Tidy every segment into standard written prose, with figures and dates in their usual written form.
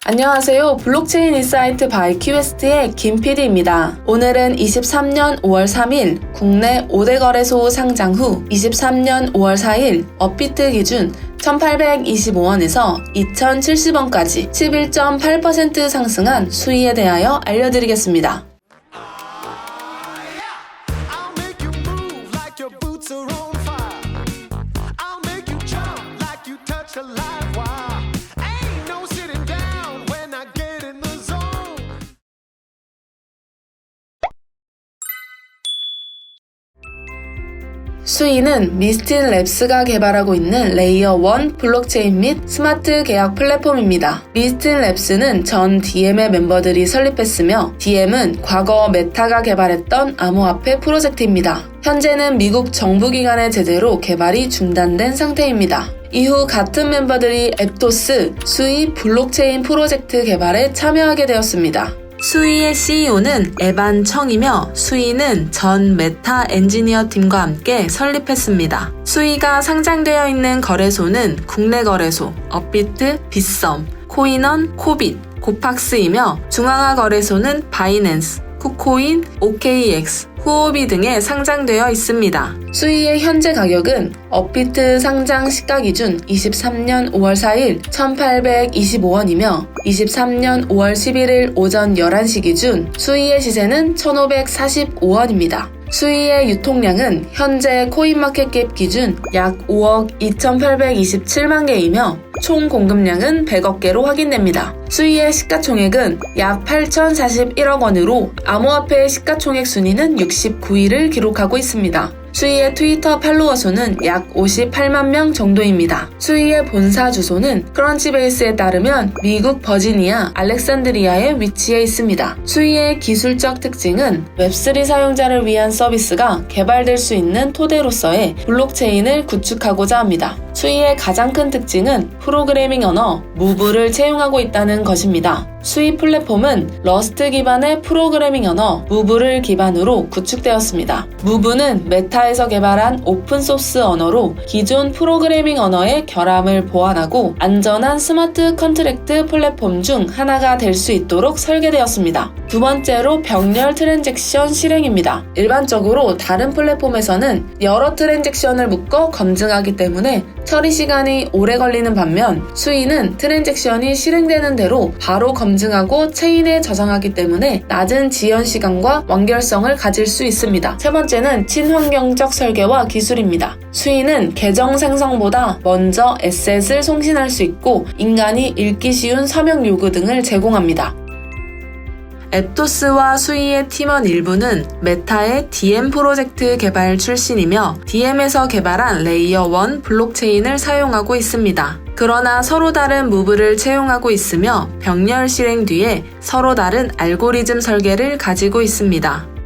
안녕하세요. 블록체인 인사이트 바이 큐에스트의 김PD입니다. 오늘은 23년 5월 3일 국내 5대 거래소 상장 후 23년 5월 4일 업비트 기준 1,825원에서 2,070원까지 11.8% 상승한 수위에 대하여 알려드리겠습니다. 수위는 미스틴 랩스가 개발하고 있는 레이어 1 블록체인 및 스마트 계약 플랫폼입니다. 미스틴 랩스는 전 DM의 멤버들이 설립했으며 DM은 과거 메타가 개발했던 암호화폐 프로젝트입니다. 현재는 미국 정부기관의 제재로 개발이 중단된 상태입니다. 이후 같은 멤버들이 앱토스, 수위 블록체인 프로젝트 개발에 참여하게 되었습니다. 수위의 CEO는 에반 청이며 수위는 전 메타 엔지니어 팀과 함께 설립했습니다. 수위가 상장되어 있는 거래소는 국내 거래소, 업비트, 빗썸, 코인원, 코빗, 고팍스이며 중앙화 거래소는 바이낸스, 쿠코인, OKX, 후오비 등에 상장되어 있습니다. 수위의 현재 가격은 업비트 상장 시가 기준 23년 5월 4일 1,825원이며 23년 5월 11일 오전 11시 기준 수위의 시세는 1,545원입니다. 수위의 유통량은 현재 코인마켓캡 기준 약 5억 2,827만 개이며 총 공급량은 100억 개로 확인됩니다. 수위의 시가총액은 약 8,041억 원으로 암호화폐의 시가총액 순위는 69위를 기록하고 있습니다. 수위의 트위터 팔로워 수는 약 58만 명 정도입니다. 수위의 본사 주소는 크런치베이스에 따르면 미국 버지니아 알렉산드리아에 위치해 있습니다. 수위의 기술적 특징은 웹3 사용자를 위한 서비스가 개발될 수 있는 토대로서의 블록체인을 구축하고자 합니다. 수위의 가장 큰 특징은 프로그래밍 언어 무브를 채용하고 있다는 것입니다. 수위 플랫폼은 러스트 기반의 프로그래밍 언어 무브를 기반으로 구축되었습니다. 무브는 메타에서 개발한 오픈소스 언어로 기존 프로그래밍 언어의 결함을 보완하고 안전한 스마트 컨트랙트 플랫폼 중 하나가 될 수 있도록 설계되었습니다. 두 번째로 병렬 트랜잭션 실행입니다. 일반적으로 다른 플랫폼에서는 여러 트랜잭션을 묶어 검증하기 때문에 처리 시간이 오래 걸리는 반면 수위는 트랜잭션이 실행되는 대로 바로 검증하고 체인에 저장하기 때문에 낮은 지연 시간과 완결성을 가질 수 있습니다. 세 번째는 친환경적 설계와 기술입니다. 수위는 계정 생성보다 먼저 에셋을 송신할 수 있고 인간이 읽기 쉬운 서명 요구 등을 제공합니다. 앱토스와 수위의 팀원 일부는 메타의 DM 프로젝트 개발 출신이며 DM에서 개발한 레이어 1 블록체인을 사용하고 있습니다. 그러나 서로 다른 무브를 채용하고 있으며 병렬 실행 뒤에 서로 다른 알고리즘 설계를 가지고 있습니다.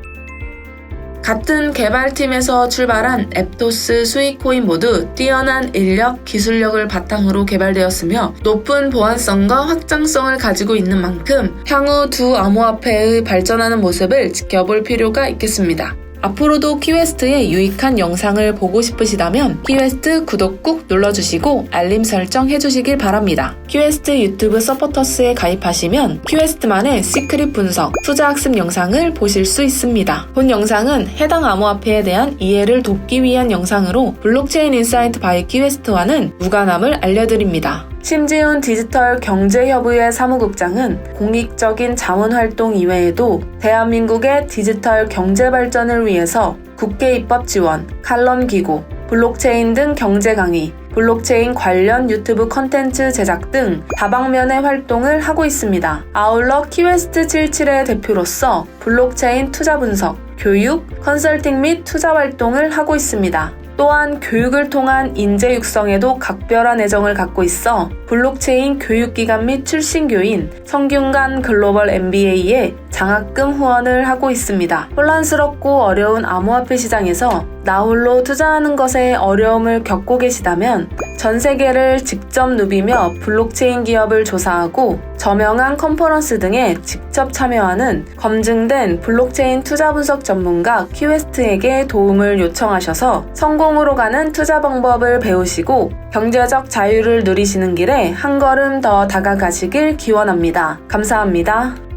같은 개발팀에서 출발한 앱토스, 수위코인 모두 뛰어난 인력, 기술력을 바탕으로 개발되었으며 높은 보안성과 확장성을 가지고 있는 만큼 향후 두 암호화폐의 발전하는 모습을 지켜볼 필요가 있겠습니다. 앞으로도 큐에스트의 유익한 영상을 보고 싶으시다면 큐에스트 구독 꾹 눌러주시고 알림 설정 해주시길 바랍니다. 큐에스트 유튜브 서포터스에 가입하시면 큐에스트만의 시크릿 분석, 투자 학습 영상을 보실 수 있습니다. 본 영상은 해당 암호화폐에 대한 이해를 돕기 위한 영상으로 블록체인 인사이트 바이 큐에스트와는 무관함을 알려드립니다. 심지훈 디지털 경제협의회 사무국장은 공익적인 자문활동 이외에도 대한민국의 디지털 경제 발전을 위해서 국회 입법 지원, 칼럼 기고, 블록체인 등 경제 강의, 블록체인 관련 유튜브 컨텐츠 제작 등 다방면의 활동을 하고 있습니다. 아울러 큐에스트 77의 대표로서 블록체인 투자 분석, 교육, 컨설팅 및 투자 활동을 하고 있습니다. 또한 교육을 통한 인재 육성에도 각별한 애정을 갖고 있어 블록체인 교육기관 및 출신교인 성균관 글로벌 MBA에 장학금 후원을 하고 있습니다. 혼란스럽고 어려운 암호화폐 시장에서 나 홀로 투자하는 것에 어려움을 겪고 계시다면 전 세계를 직접 누비며 블록체인 기업을 조사하고 저명한 컨퍼런스 등에 직접 참여하는 검증된 블록체인 투자 분석 전문가 큐웨스트에게 도움을 요청하셔서 성공으로 가는 투자 방법을 배우시고 경제적 자유를 누리시는 길에 한 걸음 더 다가가시길 기원합니다. 감사합니다.